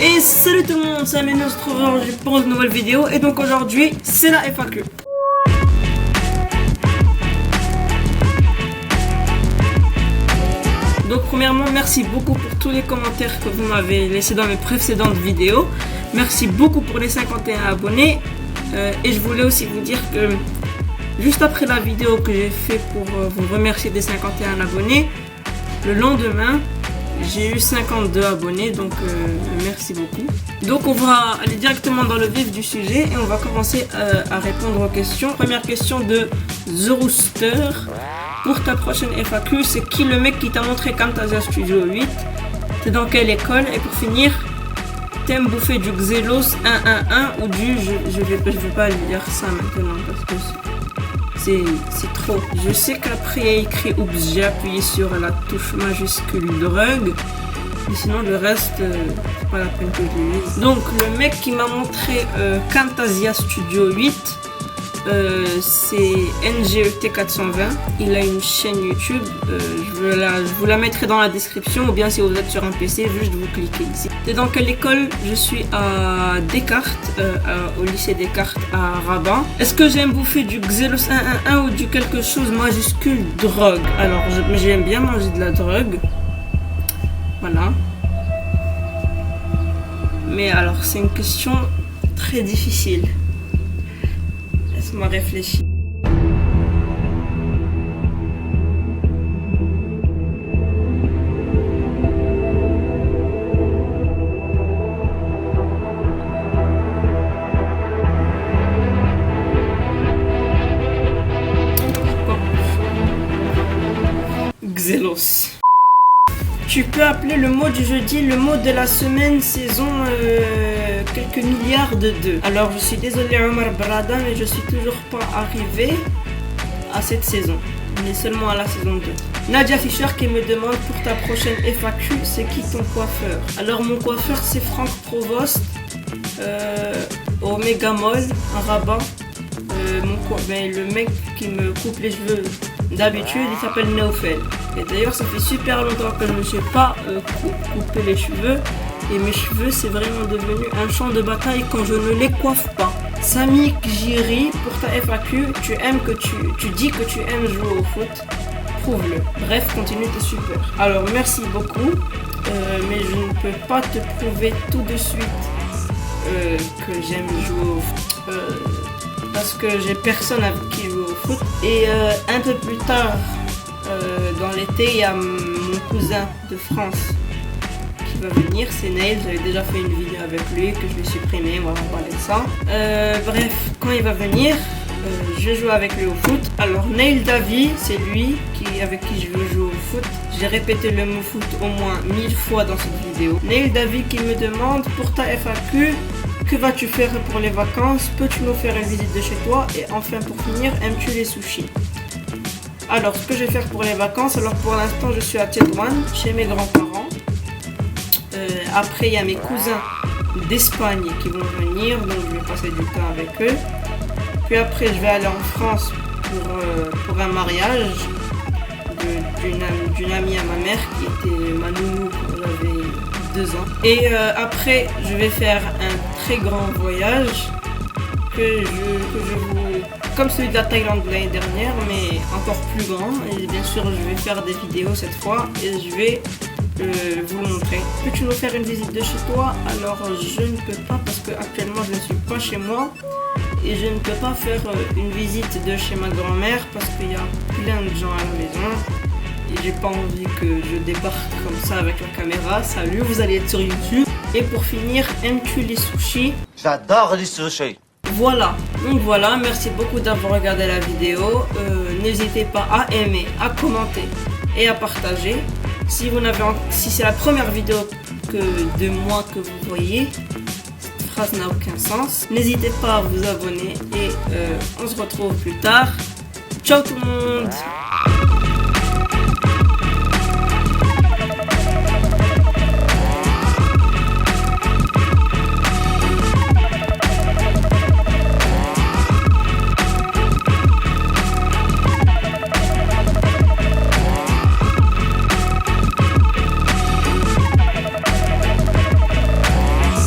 Et salut tout le monde, c'est Amine, on se retrouve aujourd'hui pour une nouvelle vidéo. Et donc aujourd'hui, c'est la FAQ. Donc premièrement, merci beaucoup pour tous les commentaires que vous m'avez laissés dans mes précédentes vidéos. Merci beaucoup pour les 51 abonnés. Et je voulais aussi vous dire que juste après la vidéo que j'ai fait pour vous remercier des 51 abonnés, le lendemain, j'ai eu 52 abonnés, donc merci beaucoup. Donc on va aller directement dans le vif du sujet et on va commencer à répondre aux questions. Première question de The Rooster. Pour ta prochaine FAQ, c'est qui le mec qui t'a montré Camtasia Studio 8? T'es dans quelle école? Et pour finir, t'aimes bouffer du Xelos 111 ou du... Je vais pas lire ça maintenant parce que c'est trop. Je sais qu'après il y a écrit oups, j'ai appuyé sur la touche majuscule drug. Mais sinon le reste, c'est pas la peine que je lise. Donc le mec qui m'a montré Camtasia Studio 8, c'est NGET420. Il a une chaîne YouTube. Je vous la mettrai dans la description, ou bien si vous êtes sur un PC, juste vous cliquez ici. Et dans quelle école? Je suis à Descartes, au lycée Descartes à Rabat. Est-ce que j'aime bouffer du Xelos 111 ou du quelque chose majuscule drogue? Alors j'aime bien manger de la drogue. Voilà. Mais alors c'est une question très difficile. Laisse-moi réfléchir. Xelos. Tu peux appeler le mot du jeudi le mot de la semaine saison quelques milliards de 2. Alors je suis désolé Omar Brada, mais je suis toujours pas arrivé à cette saison. On est seulement à la saison 2. Nadia Fischer qui me demande pour ta prochaine FAQ, c'est qui ton coiffeur? Alors mon coiffeur c'est Franck Provost au Megamall à Rabat. Le mec qui me coupe les cheveux d'habitude, il s'appelle Neofel. Et d'ailleurs ça fait super longtemps que je ne me suis pas coupé les cheveux. Et mes cheveux c'est vraiment devenu un champ de bataille quand je ne les coiffe pas. Sami Kjiri, pour ta FAQ, tu dis que tu aimes jouer au foot. Prouve-le. Bref, continue, t'es super. Alors merci beaucoup, mais je ne peux pas te prouver tout de suite que j'aime jouer au foot. Parce que j'ai personne avec qui jouer au foot. Et un peu plus tard, dans l'été, il y a mon cousin de France qui va venir, c'est Neil. J'avais déjà fait une vidéo avec lui que je vais supprimer, on va parler de ça. Bref, quand il va venir, je vais jouer avec lui au foot. Alors Neil Davy, c'est lui avec qui je veux jouer au foot. J'ai répété le mot foot au moins 1000 fois dans cette vidéo. Neil Davy qui me demande pour ta FAQ, que vas-tu faire pour les vacances? Peux-tu nous faire une visite de chez toi? Et enfin pour finir, aimes-tu les sushis? Alors ce que je vais faire pour les vacances, alors pour l'instant je suis à Tétouan, chez mes grands-parents. Après il y a mes cousins d'Espagne qui vont venir, donc je vais passer du temps avec eux. Puis après je vais aller en France pour un mariage d'une amie à ma mère qui était ma nounou quand j'avais 2 ans. Et après je vais faire un très grand voyage comme celui de la Thaïlande l'année dernière, mais encore plus grand. Et bien sûr je vais faire des vidéos cette fois et je vais vous le montrer. Peux-tu nous faire une visite de chez toi? Alors je ne peux pas parce que actuellement je ne suis pas chez moi et je ne peux pas faire une visite de chez ma grand-mère parce qu'il y a plein de gens à la maison. Et j'ai pas envie que je débarque comme ça avec la caméra. Salut, vous allez être sur YouTube. Et pour finir, aimes-tu les sushis? J'adore les sushis. Voilà, donc voilà, merci beaucoup d'avoir regardé la vidéo. N'hésitez pas à aimer, à commenter et à partager. Si c'est la première vidéo de moi que vous voyez, cette phrase n'a aucun sens. N'hésitez pas à vous abonner et on se retrouve plus tard. Ciao tout le monde!